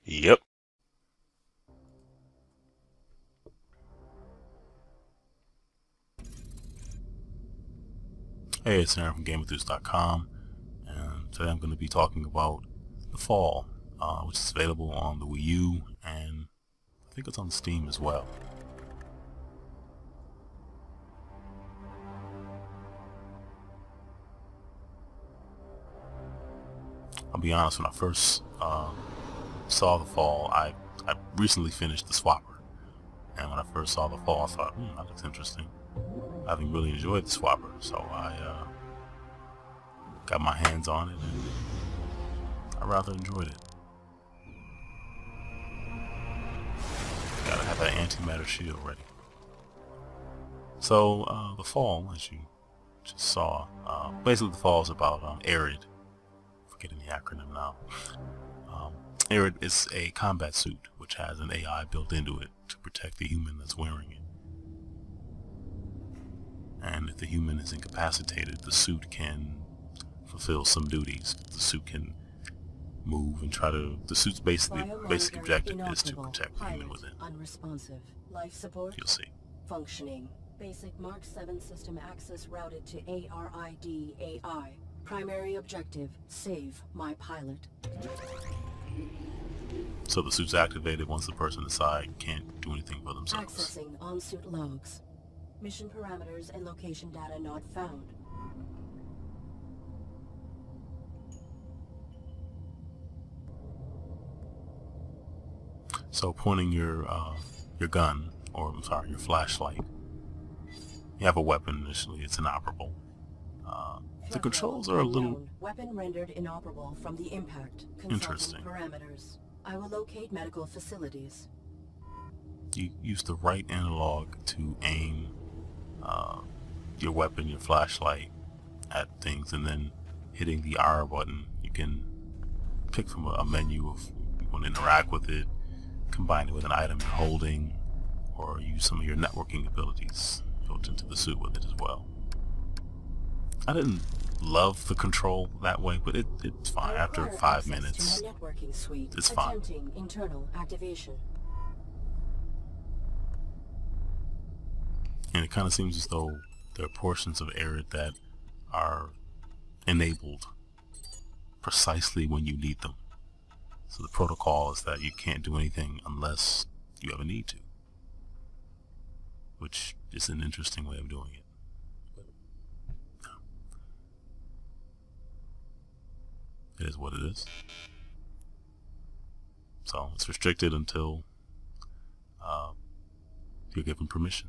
Yep. Hey, it's Aaron from GameEnthus.com, and today I'm going to be talking about The Fall, which is available on the Wii U, and I think it's on Steam as well. I'll be honest, when I first saw The Fall, I recently finished the Swapper, and when I first saw The Fall, I thought, that looks interesting. I haven't really enjoyed the Swapper, so I got my hands on it, and I rather enjoyed it. Gotta have that antimatter shield ready. So, The Fall, as you just saw, basically The Fall is about Arid. Forgetting the acronym now. Um, Arid is a combat suit which has an AI built into it to protect the human that's wearing it. And if the human is incapacitated, the suit can fulfill some duties. The suit can move and try to. The suit's basic objective is to protect the human within. Unresponsive. Life support You'll see. functioning. Basic Mark 7 system access routed to ARID AI. Primary objective, save my pilot. So the suit's activated once the person inside can't do anything for themselves. Accessing on-suit logs. Mission parameters and location data not found. So pointing your gun, or I'm sorry, your flashlight. You have a weapon initially; it's inoperable. The controls are a little Weapon rendered inoperable from the impact. interesting. Parameters. I will locate medical facilities. You use the right analog to aim your weapon, your flashlight, at things, and then hitting the R button, you can pick from a menu of you want to interact with it, combine it with an item you're holding, or use some of your networking abilities built into the suit with it as well. I didn't love the control that way, but it's fine. After 5 minutes, Networking suite. it's fine. Attempting internal activation. And it kind of seems as though there are portions of Arid that are enabled precisely when you need them. So the protocol is that you can't do anything unless you ever need to, which is an interesting way of doing it. It is what it is. So it's restricted until you're given permission.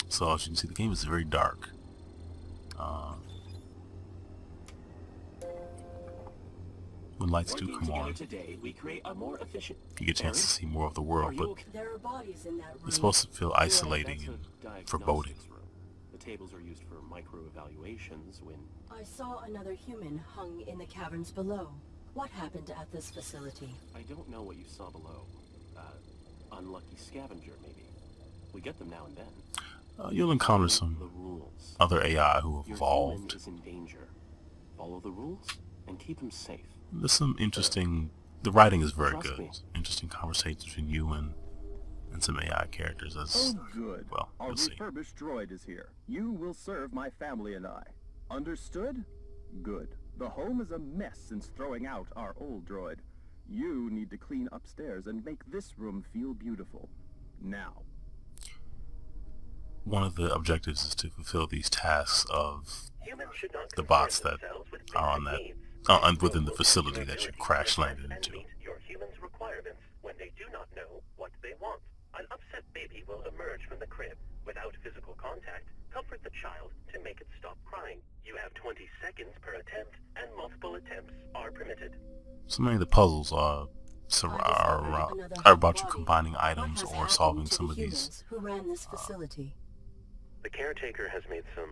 So as you can see, the game is very dark. When lights do come on, you get a chance to see more of the world, but There are bodies in that room. it's supposed to feel isolating and foreboding. The tables are used for micro-evaluations when... I saw another human hung in the caverns below. What happened at this facility? I don't know what you saw below. Unlucky scavenger, maybe. We get them now and then. You'll encounter The some rules. other AI who have Your evolved. human is in danger. Follow the rules and keep him safe. There's some interesting. The writing is very Trust good. me. Interesting conversations between you and some AI characters. As Oh, good. well, Our you'll see. refurbished droid is here. You will serve my family and I. Understood? Good. The home is a mess since throwing out our old droid. You need to clean upstairs and make this room feel beautiful. Now. One of the objectives is to fulfill these tasks of the bots that are on that within the facility that you crash landed into. Your human's requirements when they do not know what they want. An upset baby will emerge from the crib. Without physical contact, comfort the child to make it stop crying. You have 20 seconds per attempt, and multiple attempts are permitted. So many of the puzzles are about you combining items or solving some of these Who ran this facility? The caretaker has made some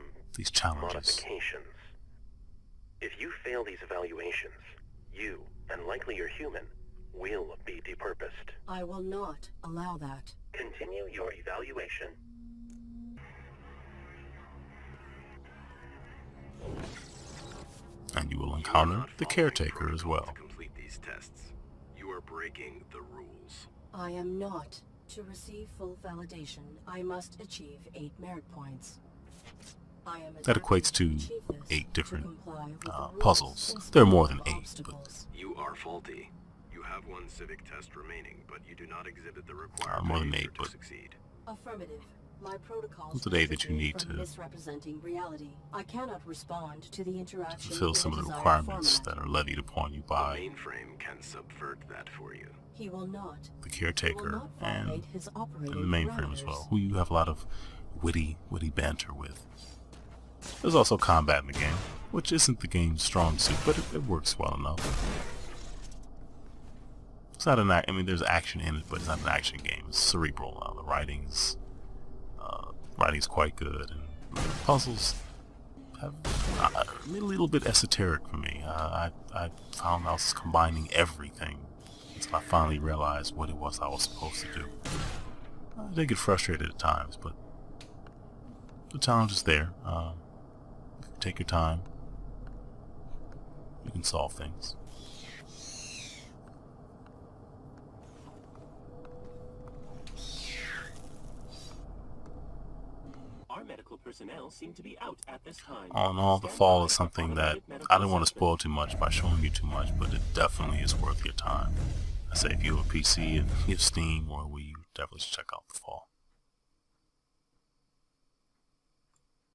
challenges. modifications. If you fail these evaluations, you, and likely your human, will be depurposed. I will not allow that. Continue your evaluation. And you will encounter the caretaker as well. To complete these tests, you are breaking the rules. I am not. To receive full validation, I must achieve 8 merit points. I am That equates to achieve this 8 different comply with the rules puzzles. instead There are more than of 8, but obstacles. You are faulty. You have one civic test remaining, but you do not exhibit the required more than behavior 8, to but succeed. Affirmative. My protocols What's the day that you protect me need from to misrepresenting reality. I cannot respond to the interaction fulfill in some of a the desired requirements format. that are levied upon you The by mainframe can subvert that for you. He will not. the He will caretaker not and violate his operating the mainframe as parameters. well, who you have a lot of witty banter with. There's also combat in the game, which isn't the game's strong suit, but it works well enough. It's not an I mean, there's action in it, but it's not an action game. It's cerebral. The writing's quite good, and the puzzles have a little bit esoteric for me. I found I was combining everything until I finally realized what it was I was supposed to do. I did get frustrated at times, but the challenge is there. Take your time. You can solve things. Our medical personnel seem to be out at this time. All in all, the fall is something that I don't want to spoil too much by showing you too much, but it definitely is worth your time. I say if you have a PC and you have Steam or Wii U, definitely check out the fall.